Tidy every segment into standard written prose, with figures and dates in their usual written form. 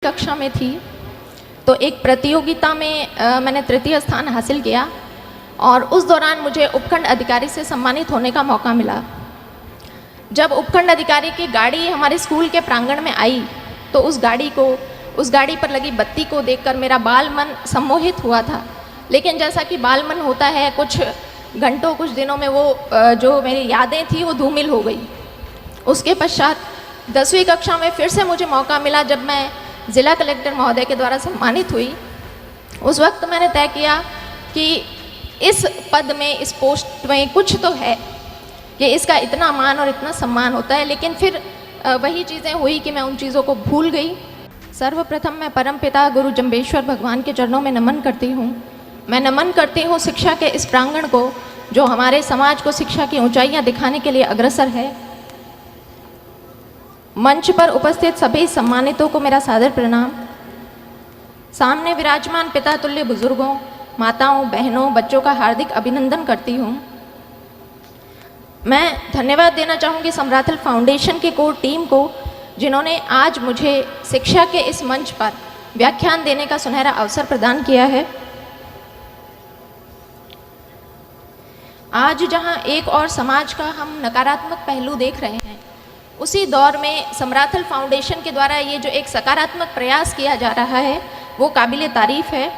कक्षा में थी तो एक प्रतियोगिता में मैंने तृतीय स्थान हासिल किया और उस दौरान मुझे उपखंड अधिकारी से सम्मानित होने का मौका मिला। जब उपखंड अधिकारी की गाड़ी हमारे स्कूल के प्रांगण में आई तो उस गाड़ी पर लगी बत्ती को देखकर मेरा बाल मन सम्मोहित हुआ था। लेकिन जैसा कि बाल मन होता है, कुछ घंटों कुछ दिनों में वो जो मेरी यादें थी वो धूमिल हो गई। उसके पश्चात 10वीं कक्षा में फिर से मुझे मौका मिला जब मैं ज़िला कलेक्टर महोदय के द्वारा सम्मानित हुई। उस वक्त मैंने तय किया कि इस पद में, इस पोस्ट में कुछ तो है कि इसका इतना मान और इतना सम्मान होता है। लेकिन फिर वही चीज़ें हुई कि मैं उन चीज़ों को भूल गई। सर्वप्रथम मैं परमपिता गुरु जम्बेश्वर भगवान के चरणों में नमन करती हूँ। मैं नमन करती हूँ शिक्षा के इस प्रांगण को जो हमारे समाज को शिक्षा की ऊंचाइयाँ दिखाने के लिए अग्रसर है। मंच पर उपस्थित सभी सम्मानितों को मेरा सादर प्रणाम। सामने विराजमान पिता तुल्य बुजुर्गों, माताओं, बहनों, बच्चों का हार्दिक अभिनंदन करती हूँ। मैं धन्यवाद देना चाहूँगी समराथल फाउंडेशन की कोर टीम को, जिन्होंने आज मुझे शिक्षा के इस मंच पर व्याख्यान देने का सुनहरा अवसर प्रदान किया है। आज जहाँ एक और समाज का हम नकारात्मक पहलू देख रहे हैं, उसी दौर में समराथल फाउंडेशन के द्वारा ये जो एक सकारात्मक प्रयास किया जा रहा है वो काबिले तारीफ है।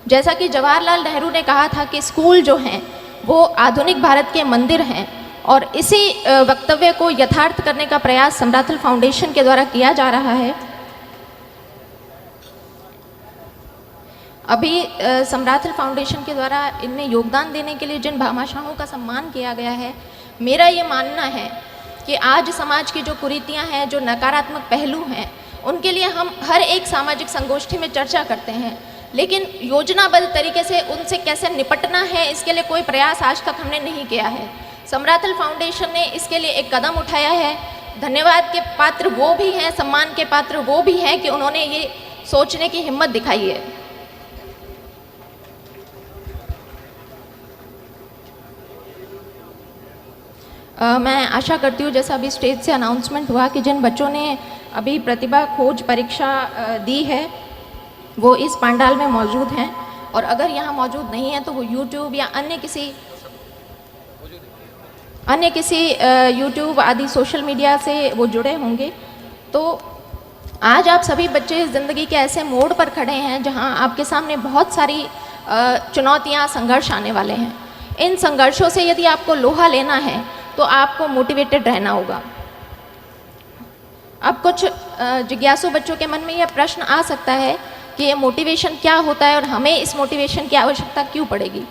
जैसा कि जवाहरलाल नेहरू ने कहा था कि स्कूल जो हैं वो आधुनिक भारत के मंदिर हैं, और इसी वक्तव्य को यथार्थ करने का प्रयास समराथल फाउंडेशन के द्वारा किया जा रहा है। अभी समराथल फाउंडेशन के द्वारा इनमें योगदान देने के लिए जिन भामाशाहों का सम्मान किया गया है, मेरा ये मानना है कि आज समाज की जो कुरीतियाँ हैं, जो नकारात्मक पहलू हैं, उनके लिए हम हर एक सामाजिक संगोष्ठी में चर्चा करते हैं, लेकिन योजनाबद्ध तरीके से उनसे कैसे निपटना है इसके लिए कोई प्रयास आज तक हमने नहीं किया है। समराथल फाउंडेशन ने इसके लिए एक कदम उठाया है। धन्यवाद के पात्र वो भी हैं, सम्मान के पात्र वो भी हैं कि उन्होंने ये सोचने की हिम्मत दिखाई है। मैं आशा करती हूँ, जैसा अभी स्टेज से अनाउंसमेंट हुआ, कि जिन बच्चों ने अभी प्रतिभा खोज परीक्षा दी है वो इस पंडाल में मौजूद हैं, और अगर यहाँ मौजूद नहीं है तो वो यूट्यूब या अन्य किसी यूट्यूब आदि सोशल मीडिया से वो जुड़े होंगे। तो आज आप सभी बच्चे ज़िंदगी के ऐसे मोड़ पर खड़े हैं जहाँ आपके सामने बहुत सारी चुनौतियाँ, संघर्ष आने वाले हैं। इन संघर्षों से यदि आपको लोहा लेना है तो आपको मोटिवेटेड रहना होगा। अब कुछ जिज्ञासु बच्चों के मन में यह प्रश्न आ सकता है कि ये मोटिवेशन क्या होता है और हमें इस मोटिवेशन की आवश्यकता क्यों पड़ेगी।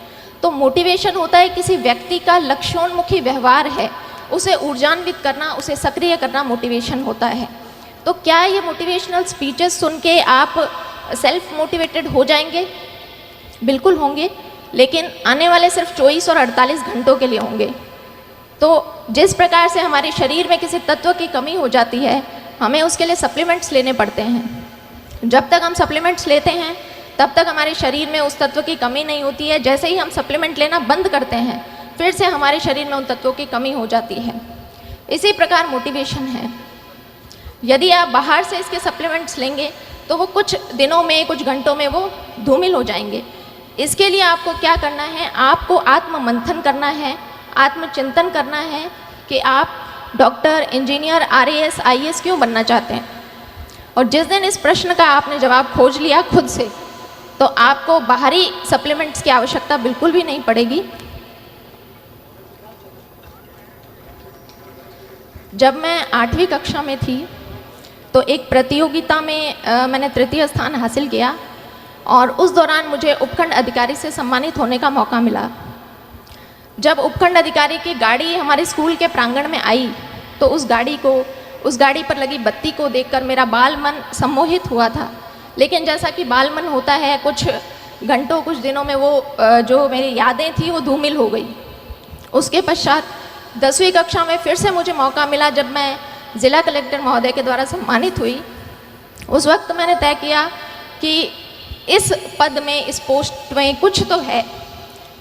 तो मोटिवेशन होता है किसी व्यक्ति का लक्ष्योन्मुखी व्यवहार है, उसे ऊर्जान्वित करना, उसे सक्रिय करना मोटिवेशन होता है। तो क्या ये मोटिवेशनल स्पीचेस सुन के आप सेल्फ मोटिवेटेड हो जाएंगे? बिल्कुल होंगे, लेकिन आने वाले सिर्फ 24 और 48 घंटों के लिए होंगे। तो जिस प्रकार से हमारे शरीर में किसी तत्व की कमी हो जाती है, हमें उसके लिए सप्लीमेंट्स लेने पड़ते हैं। जब तक हम सप्लीमेंट्स लेते हैं तब तक हमारे शरीर में उस तत्व की कमी नहीं होती है। जैसे ही हम सप्लीमेंट लेना बंद करते हैं, फिर से हमारे शरीर में उन तत्वों की कमी हो जाती है। इसी प्रकार मोटिवेशन है। यदि आप बाहर से इसके सप्लीमेंट्स लेंगे तो वो कुछ दिनों में, कुछ घंटों में वो धूमिल हो जाएंगे। इसके लिए आपको क्या करना है? आपको आत्ममंथन करना है, आत्मचिंतन करना है कि आप डॉक्टर, इंजीनियर, आरएएस, आईएएस क्यों बनना चाहते हैं। और जिस दिन इस प्रश्न का आपने जवाब खोज लिया खुद से, तो आपको बाहरी सप्लीमेंट्स की आवश्यकता बिल्कुल भी नहीं पड़ेगी। जब मैं 8वीं कक्षा में थी तो एक प्रतियोगिता में मैंने तृतीय स्थान हासिल किया और उस दौरान मुझे उपखंड अधिकारी से सम्मानित होने का मौका मिला। जब उपखंड अधिकारी की गाड़ी हमारे स्कूल के प्रांगण में आई तो उस गाड़ी पर लगी बत्ती को देखकर मेरा बाल मन सम्मोहित हुआ था। लेकिन जैसा कि बाल मन होता है, कुछ घंटों कुछ दिनों में वो जो मेरी यादें थी वो धूमिल हो गई। उसके पश्चात 10वीं कक्षा में फिर से मुझे मौका मिला जब मैं ज़िला कलेक्टर महोदय के द्वारा सम्मानित हुई। उस वक्त मैंने तय किया कि इस पद में, इस पोस्ट में कुछ तो है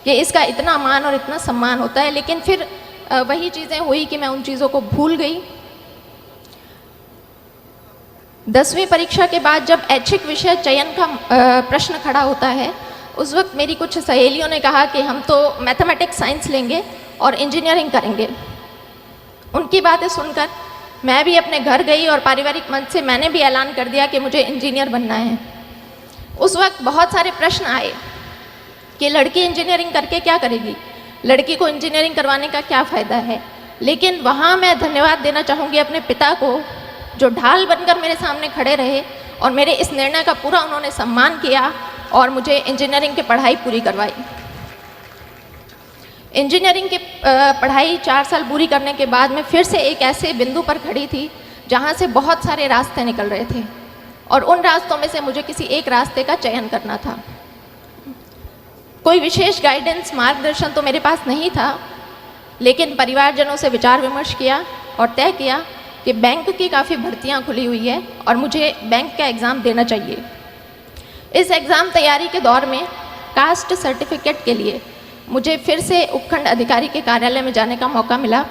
कि इसका इतना मान और इतना सम्मान होता है। लेकिन फिर वही चीज़ें हुई कि मैं उन चीज़ों को भूल गई। 10वीं परीक्षा के बाद जब ऐच्छिक विषय चयन का प्रश्न खड़ा होता है, उस वक्त मेरी कुछ सहेलियों ने कहा कि हम तो मैथमेटिक्स साइंस लेंगे और इंजीनियरिंग करेंगे। उनकी बातें सुनकर मैं भी अपने घर गई और पारिवारिक मंच से मैंने भी ऐलान कर दिया कि मुझे इंजीनियर बनना है। उस वक्त बहुत सारे प्रश्न आए कि लड़की इंजीनियरिंग करके क्या करेगी, लड़की को इंजीनियरिंग करवाने का क्या फ़ायदा है। लेकिन वहाँ मैं धन्यवाद देना चाहूँगी अपने पिता को, जो ढाल बनकर मेरे सामने खड़े रहे और मेरे इस निर्णय का पूरा उन्होंने सम्मान किया और मुझे इंजीनियरिंग की पढ़ाई पूरी करवाई। इंजीनियरिंग की पढ़ाई 4 साल पूरी करने के बाद मैं फिर से एक ऐसे बिंदु पर खड़ी थी जहाँ से बहुत सारे रास्ते निकल रहे थे और उन रास्तों में से मुझे किसी एक रास्ते का चयन करना था। कोई विशेष गाइडेंस मार्गदर्शन तो मेरे पास नहीं था, लेकिन परिवारजनों से विचार विमर्श किया और तय किया कि बैंक की काफ़ी भर्तियाँ खुली हुई है और मुझे बैंक का एग्ज़ाम देना चाहिए। इस एग्ज़ाम तैयारी के दौर में कास्ट सर्टिफिकेट के लिए मुझे फिर से उपखंड अधिकारी के कार्यालय में जाने का मौका मिला।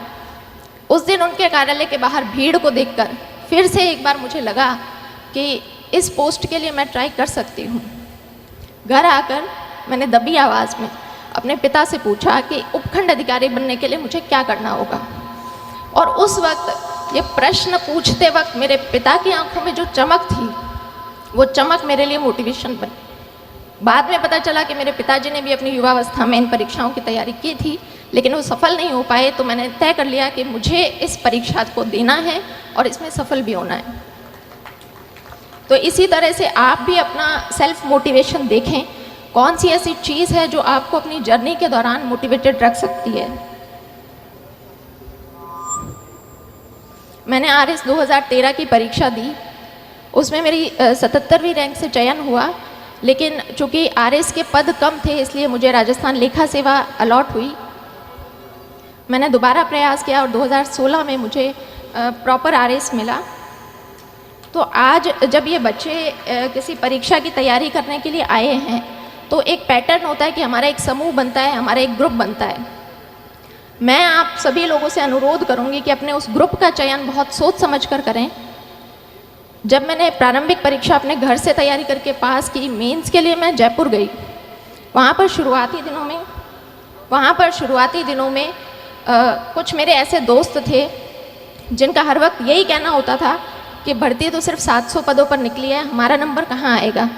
उस दिन उनके कार्यालय के बाहर भीड़ को देखकर फिर से एक बार मुझे लगा कि इस पोस्ट के लिए मैं ट्राई कर सकती हूँ। घर आकर मैंने दबी आवाज़ में अपने पिता से पूछा कि उपखंड अधिकारी बनने के लिए मुझे क्या करना होगा। और उस वक्त ये प्रश्न पूछते वक्त मेरे पिता की आंखों में जो चमक थी, वो चमक मेरे लिए मोटिवेशन बनी। बाद में पता चला कि मेरे पिताजी ने भी अपनी युवावस्था में इन परीक्षाओं की तैयारी की थी, लेकिन वो सफल नहीं हो पाए। तो मैंने तय कर लिया कि मुझे इस परीक्षा को देना है और इसमें सफल भी होना है। तो इसी तरह से आप भी अपना सेल्फ मोटिवेशन देखें, कौन सी ऐसी चीज़ है जो आपको अपनी जर्नी के दौरान मोटिवेटेड रख सकती है। मैंने RS 2013 की परीक्षा दी, उसमें मेरी 77वीं रैंक से चयन हुआ, लेकिन चूँकि RS के पद कम थे इसलिए मुझे राजस्थान लेखा सेवा अलॉट हुई। मैंने दोबारा प्रयास किया और 2016 में मुझे प्रॉपर RS मिला। तो आज जब ये बच्चे किसी परीक्षा की तैयारी करने के लिए आए हैं तो एक पैटर्न होता है कि हमारा एक समूह बनता है, हमारा एक ग्रुप बनता है। मैं आप सभी लोगों से अनुरोध करूंगी कि अपने उस ग्रुप का चयन बहुत सोच समझ कर करें। जब मैंने प्रारंभिक परीक्षा अपने घर से तैयारी करके पास की, मेंस के लिए मैं जयपुर गई। वहाँ पर शुरुआती दिनों में कुछ मेरे ऐसे दोस्त थे जिनका हर वक्त यही कहना होता था कि भर्ती तो सिर्फ 700 पदों पर निकली है, हमारा नंबर कहाँ आएगा।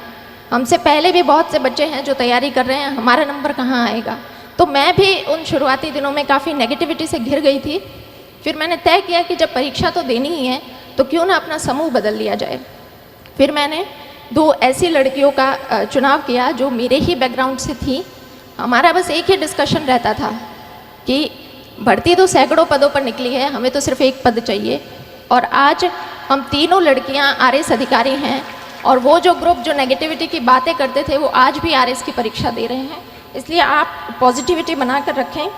हमसे पहले भी बहुत से बच्चे हैं जो तैयारी कर रहे हैं, हमारा नंबर कहाँ आएगा। तो मैं भी उन शुरुआती दिनों में काफ़ी नेगेटिविटी से घिर गई थी। फिर मैंने तय किया कि जब परीक्षा तो देनी ही है तो क्यों ना अपना समूह बदल लिया जाए। फिर मैंने 2 ऐसी लड़कियों का चुनाव किया जो मेरे ही बैकग्राउंड से थी। हमारा बस एक ही डिस्कशन रहता था कि भर्ती तो सैकड़ों पदों पर निकली है, हमें तो सिर्फ एक पद चाहिए। और आज हम तीनों लड़कियां RS अधिकारी हैं और वो जो ग्रुप जो नेगेटिविटी की बातें करते थे वो आज भी RS की परीक्षा दे रहे हैं। इसलिए आप पॉजिटिविटी बनाकर रखें।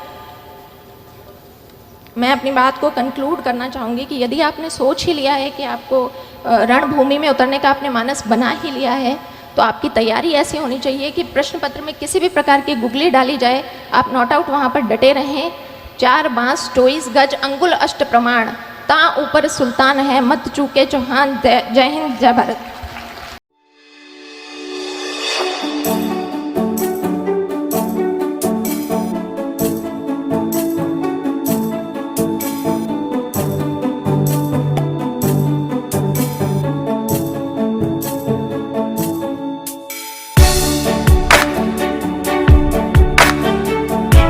मैं अपनी बात को कंक्लूड करना चाहूँगी कि यदि आपने सोच ही लिया है कि आपको रणभूमि में उतरने का आपने मानस बना ही लिया है, तो आपकी तैयारी ऐसी होनी चाहिए कि प्रश्न पत्र में किसी भी प्रकार की गुगली डाली जाए, आप नॉट आउट वहाँ पर डटे रहें। 4 बांस 24 गज अंगुल अष्ट प्रमाण, ता ऊपर सुल्तान है, मत चूके चौहान। जय हिंद, जय भारत।